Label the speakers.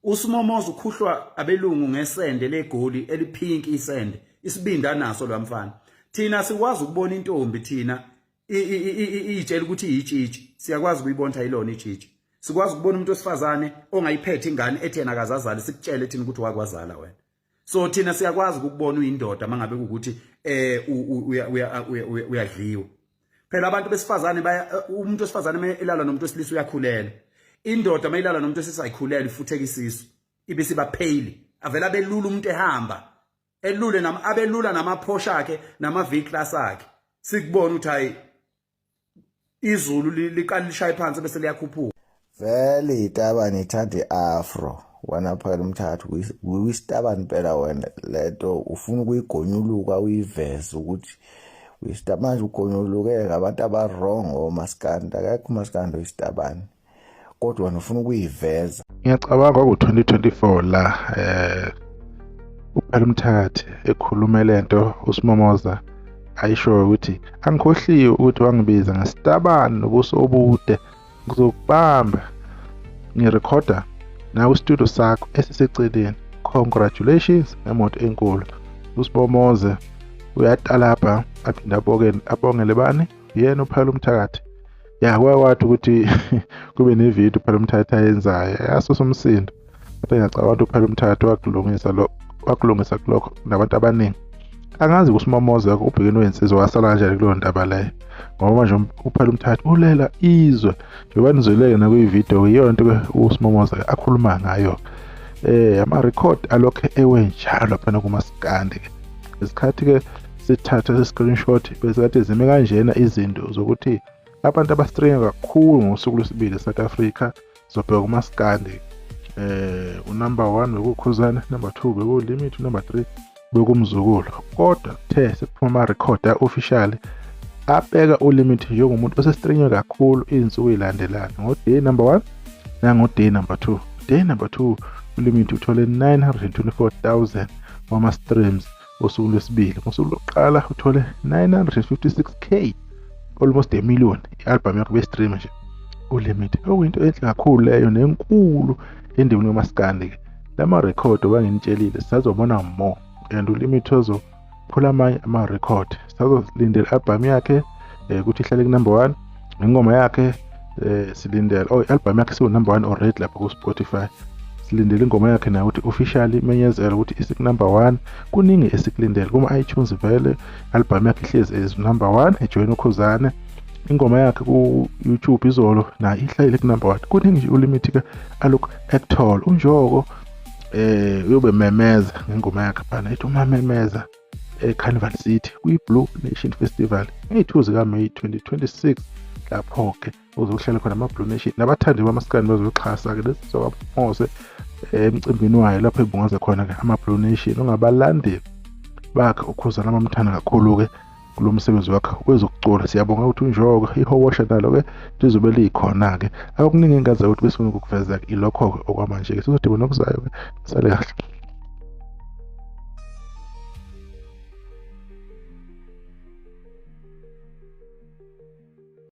Speaker 1: uSimomoza ukhuhlwa abelungu ngesende legoli elipink isende isibinda naso lwamfana thina sikwazi ukubona intombi thina itshela ukuthi iyitshitshi siyakwazi ukuyibona ayilona itshitshi sikwazi ukubona umuntu osifazane ongayiphethe ingane ethi yena akazazali sikutshele thina ukuthi wakwazala wena so thina siyakwazi ukubona uyindoda mangabe ukuthi uyadliwa phela abantu besifazane umuntu osifazane elala nomuntu wesilisa uyakhulela indoda mayilala nomuntu esisayikhulela ifutheka isisu ibisi bapheli avela abelula umuntu ehamba elule abelula namaphosha akhe nama-V-class akhe sikubona ukuthi hayi izulu liqala lishaye phansi bese liyakhuphuka
Speaker 2: vele itabane ithanda i-afro wena phela umthathu uyisitabane phela wena lento ufuna ukuyigonyuluka uyiveze ukuthi manje ugonyulukeka abantu aba-wrong omaskandi akekho umaskandi oyisitabane kodwa wena ufuna ukuyiveza.
Speaker 3: Ngiyacabanga ku-2024 la uphela umthakathi ekhulume lento uSimomoza ayisho ukuthi angikhohliwe ukuthi wangibiza ngesitabane nobuso obude ngizokubamba ngirekhoda nawe studio sakho esiseceleni. Congratulations ngemoto enkulu. uSimomoza uyatalapha aphinda abongele bani yena uphela umthakathi kwakwathi ukuthi kube nevideo phela umthatha ayenzayo yasusa umsindo kodwa ngiyacabanga ukuthi phela umthatha wakulungisa kulokho nabantu abaningi angazi uSimomoza ubhekene wensizwa wasala kanjani kulo ndaba leyo ngoba manje uphela umthatha ulela izwe njengoba nizoleke na kuyivideo iyona into uSimomoza akhuluma ngayo ama record alokho ewenjalo phana kumaskandi isikhathi ke sithatha screenshot bese kade zime kanjena izinto zokuthi abantu abastream kakhulu ngosuku lwesibili South Africa zobheka kumaskandi unumber 1 bekukhuzana, number 2 bekulimit, number 3 bekumzukulu. Kodwa the sekuphuma record official abeka ulimit njengomuntu osestream kakhulu izinsuku ezilandelana ngo day number 1 nango day number 2. Day number 2 ulimit uthole 924,000 wama streams ngosuku lwesibili. Ngosuku lokuqala uthole 956k, almost a million. I-album yakho be-stream nje ulimit. Okuyinto enhle kakhulu leyo nenkulu endimini yomaskandi. Lama record obanginitshelile sizobona more and ulimit ozophula amanye ama record. Sizolindela i-album yakhe ukuthi ihlale ku number 1. Ingoma yakhe silindele i-album yakhe siku number 1 already lapha ku Spotify. Silindele ingoma yakhe na ukuthi officially menyezela ukuthi isiku number 1. Kuningi esikulindele kuma iTunes vele album yakhe ihlezi as number 1 ejoin ukhuzana. Ingoma yakhe ku YouTube izolo na ihlale ku number 1. Kuningi nje ulimit ka alok actual unjoko uyobe memeza ngengoma yakhe phana ethi umamemeza eCarnival City kwi-Blue Nation Festival nge-2 kaMeyi 2026 lapho ke uzohlala khona ama-Blue Nation nabathandi bamaskandi bazoxhasa ke lesizokamose emcimbini wayo lapho ebungaza khona ke ama-Blue Nation ongabalandeli bakhe ukhuzana abamthanda kakhulu ke kulo msebenzi wakhe wezokucula. Siyabonga ukuthi unjoko ihowosha nalo ke lizobe likhona ke akukuningi engazi ukuthi bese ukuveza ilokho okwamanje ke sizodibana okuzayo ke sale kahle.